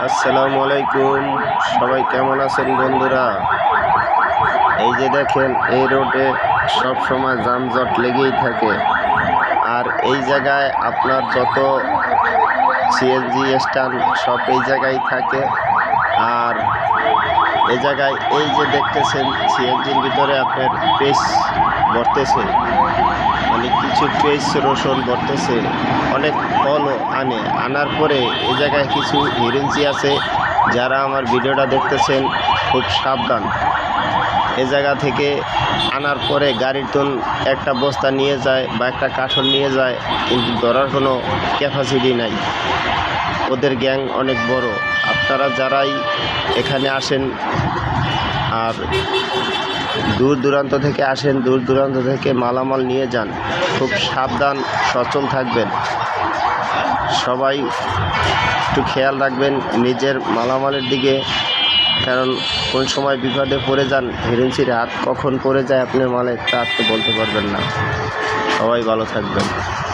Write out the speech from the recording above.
আসসালামু আলাইকুম। সবাই কেমন আছেন বন্ধুরা? এই যে দেখেন, এই রোডে সব সময় যানজট লেগেই থাকে। আর এই জায়গায় আপনার যত সিএনজি স্ট্যান্ড সব এই জায়গায় থাকে। আর এই জায়গায় এই যে দেখতেছেন সিএনজির ভিতরে আপনার পেস্ট ভরতেছে, মানে কিছু পেস্ট রসুন ভরতেছে, অনেক ফলও আনার পরে এই জায়গায় কিছু হিরেঞ্চি আছে। যারা আমার ভিডিওটা দেখতেছেন খুব সাবধান। এ জায়গা থেকে আনার পরে গাড়ির একটা বস্তা নিয়ে যায় বা একটা কাঠল নিয়ে যায়, কিন্তু ধরার কোনো ক্যাপাসিটি নাই। ওদের গ্যাং অনেক বড়। আপনারা যারাই এখানে আসেন আর দূর দূরান্ত থেকে আসেন, দূর দূরান্ত থেকে মালামাল নিয়ে যান, খুব সাবধান সচল থাকবেন। সবাই একটু খেয়াল রাখবেন নিজের মালামালের দিকে, কারণ কোন সময় বিপদে পড়ে যান, হিরেঞ্চির হাত কখন পড়ে যায় আপনার মালে তা আপনি বলতে পারবেন না। সবাই ভালো থাকবেন।